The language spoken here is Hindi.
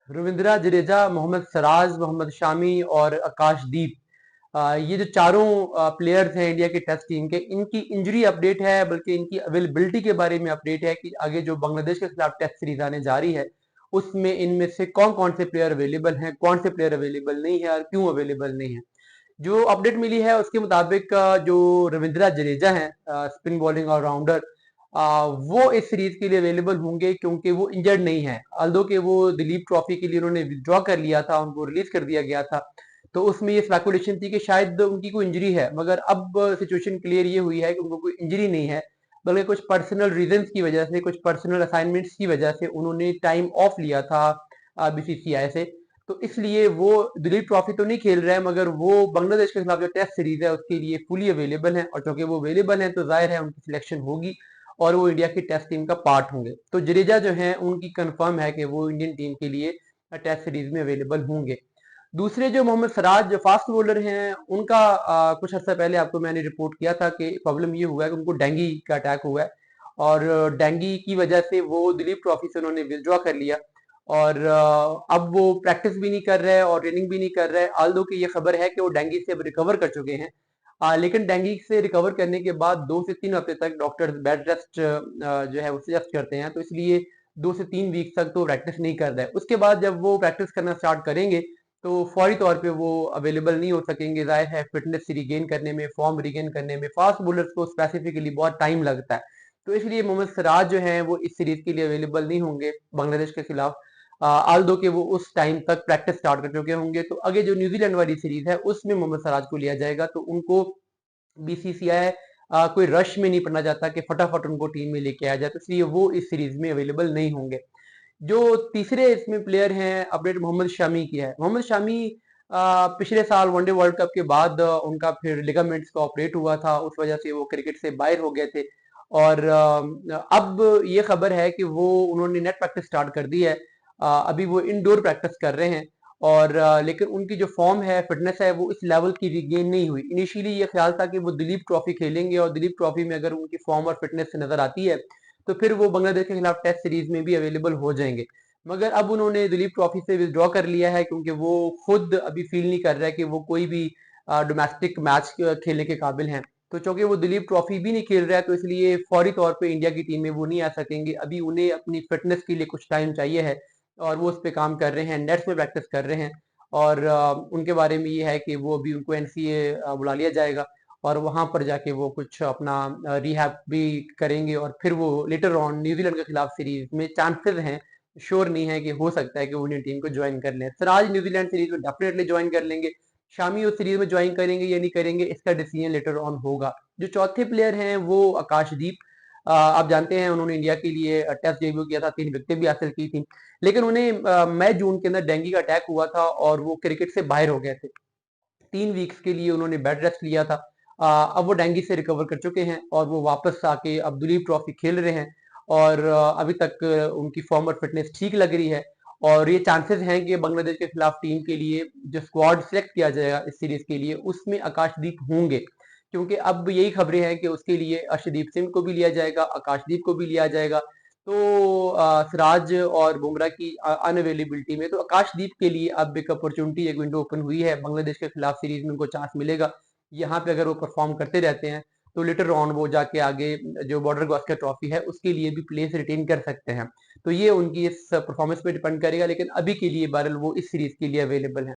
रविंद्रा जडेजा, मोहम्मद सिराज, मोहम्मद शामी और आकाशदीप, ये जो चारों प्लेयर्स हैं इंडिया की टेस्ट टीम के, इनकी इंजरी अपडेट है, बल्कि इनकी अवेलेबिलिटी के बारे में अपडेट है कि आगे जो बांग्लादेश के खिलाफ टेस्ट सीरीज आने जा रही है उसमें इनमें से कौन कौन से प्लेयर अवेलेबल हैं, कौन से प्लेयर अवेलेबल नहीं है और क्यों अवेलेबल नहीं है। जो अपडेट मिली है उसके मुताबिक जो रविंद्रा जडेजा हैं, स्पिन बॉलिंग ऑलराउंडर, वो इस सीरीज के लिए अवेलेबल होंगे क्योंकि वो इंजर्ड नहीं है। अल्दो के वो दिलीप ट्रॉफी के लिए उन्होंने विड्रॉ कर लिया था, उनको रिलीज कर दिया गया था, तो उसमें ये स्पेकुलेशन थी कि शायद उनकी कोई इंजरी है, मगर अब सिचुएशन क्लियर ये हुई है कि उनको कोई इंजरी नहीं है, बल्कि कुछ पर्सनल रीजंस की वजह से, कुछ पर्सनल असाइनमेंट्स की वजह से उन्होंने टाइम ऑफ लिया था बीसीसीआई से। तो इसलिए वो दिलीप ट्रॉफी तो नहीं खेल रहे हैं, मगर वो बांग्लादेश के खिलाफ जो टेस्ट सीरीज है उसके लिए फुली अवेलेबल है, और चूंकि वो अवेलेबल हैं तो जाहिर है उनकी सिलेक्शन होगी और वो इंडिया की टेस्ट टीम का पार्ट होंगे। तो जडेजा जो है उनकी कंफर्म है कि वो इंडियन टीम के लिए टेस्ट सीरीज में अवेलेबल होंगे। दूसरे जो मोहम्मद सिराज जो फास्ट बॉलर हैं, उनका कुछ अर्सा पहले आपको मैंने रिपोर्ट किया था कि प्रॉब्लम ये हुआ है कि उनको डेंगी का अटैक हुआ है, और डेंगी की वजह से वो दिलीप ट्रॉफी से उन्होंने विथड्रॉ कर लिया, और अब वो प्रैक्टिस भी नहीं कर रहे हैं और ट्रेनिंग भी नहीं कर रहे हैं। आल्दो की ये खबर है कि वो डेंगी से अब रिकवर कर चुके हैं, लेकिन डेंगी से रिकवर करने के बाद 2 से 3 हफ्ते तक डॉक्टर्स बेड रेस्ट जो है वो सजेस्ट करते हैं, तो इसलिए 2 से 3 वीक तक तो प्रैक्टिस नहीं कर रहे हैं। उसके बाद जब वो प्रैक्टिस करना स्टार्ट करेंगे तो फौरी तौर पे वो अवेलेबल नहीं हो सकेंगे। जाहिर है फिटनेस रिगेन करने में, फॉर्म रिगेन करने में फास्ट बॉलर्स को स्पेसिफिकली बहुत टाइम लगता है, तो इसलिए मोहम्मद सिराज जो हैं वो इस सीरीज के लिए अवेलेबल नहीं होंगे बांग्लादेश के खिलाफ। आल्दो के वो उस टाइम तक प्रैक्टिस स्टार्ट कर चुके होंगे, तो आगे जो न्यूजीलैंड वाली सीरीज है उसमें मोहम्मद सिराज को लिया जाएगा, तो उनको बीसीसीआई कोई रश में नहीं पड़ना चाहता कि फटाफट उनको टीम में लेके आ जाए, तो इसलिए वो इस सीरीज में अवेलेबल नहीं होंगे। जो तीसरे इसमें प्लेयर हैं, अपडेट मोहम्मद शामी की है। मोहम्मद शामी पिछले साल वनडे वर्ल्ड कप के बाद उनका फिर लिगामेंट्स का ऑपरेट हुआ था, उस वजह से वो क्रिकेट से बाहर हो गए थे, और अब ये खबर है कि वो उन्होंने नेट प्रैक्टिस स्टार्ट कर दी है। अभी वो इंडोर प्रैक्टिस कर रहे हैं, और लेकिन उनकी जो फॉर्म है, फिटनेस है, वो इस लेवल की रिगेन नहीं हुई। इनिशियली ये ख्याल था कि वो दिलीप ट्रॉफी खेलेंगे और दिलीप ट्रॉफी में अगर उनकी फॉर्म और फिटनेस नजर आती है तो फिर वो बांग्लादेश के खिलाफ टेस्ट सीरीज में भी अवेलेबल हो जाएंगे, मगर अब उन्होंने दिलीप ट्रॉफी से विथड्रॉ कर लिया है क्योंकि वो खुद अभी फील नहीं कर रहा है कि वो कोई भी डोमेस्टिक मैच खेलने के काबिल हैं। तो चूंकि वो दिलीप ट्रॉफी भी नहीं खेल रहा है तो इसलिए फौरी तौर पे इंडिया की टीम में वो नहीं आ सकेंगे। अभी उन्हें अपनी फिटनेस के लिए कुछ टाइम चाहिए है, और वो उस पर काम कर रहे हैं, नेट्स में प्रैक्टिस कर रहे हैं, और उनके बारे में ये है कि वो अभी उनको एनसीए बुला लिया जाएगा और वहां पर जाके वो कुछ अपना रिहैब भी करेंगे, और फिर वो लेटर ऑन न्यूजीलैंड के खिलाफ सीरीज में चांसेस हैं, श्योर नहीं है कि हो सकता है कि वो इंडियन टीम को ज्वाइन कर लें। सिराज न्यूजीलैंड सीरीज में डेफिनेटली ज्वाइन कर लेंगे, शामी उस सीरीज में ज्वाइन करेंगे या नहीं करेंगे इसका डिसीजन लेटर ऑन होगा। जो चौथे प्लेयर हैं वो आकाशदीप, आप जानते हैं उन्होंने इंडिया के लिए टेस्ट डेब्यू किया था, 3 विकेटें भी हासिल की थी, लेकिन उन्हें मई जून के अंदर डेंगू का अटैक हुआ था और वो क्रिकेट से बाहर हो गए थे। 3 वीक्स के लिए उन्होंने बेड रेस्ट लिया था। अब वो डेंगू से रिकवर कर चुके हैं और वो वापस आके अब दुलीप ट्रॉफी खेल रहे हैं, और अभी तक उनकी फॉर्म और फिटनेस ठीक लग रही है, और ये चांसेस हैं कि बांग्लादेश के खिलाफ टीम के लिए जो स्क्वाड सेलेक्ट किया जाएगा इस सीरीज के लिए उसमें आकाशदीप होंगे, क्योंकि अब यही खबरें हैं कि उसके लिए अर्शदीप सिंह को भी लिया जाएगा, आकाशदीप को भी लिया जाएगा। तो सिराज और बुमराह की अनअवेलेबिलिटी में तो आकाशदीप के लिए अब एक अपॉर्चुनिटी, एक विंडो ओपन हुई है, बांग्लादेश के खिलाफ सीरीज में उनको चांस मिलेगा। यहाँ पे अगर वो परफॉर्म करते रहते हैं तो लेटर ऑन वो जाके आगे जो बॉर्डर गावस्कर ट्रॉफी है उसके लिए भी प्लेस रिटेन कर सकते हैं। तो ये उनकी इस परफॉर्मेंस पे डिपेंड करेगा, लेकिन अभी के लिए बहरहाल वो इस सीरीज के लिए अवेलेबल है।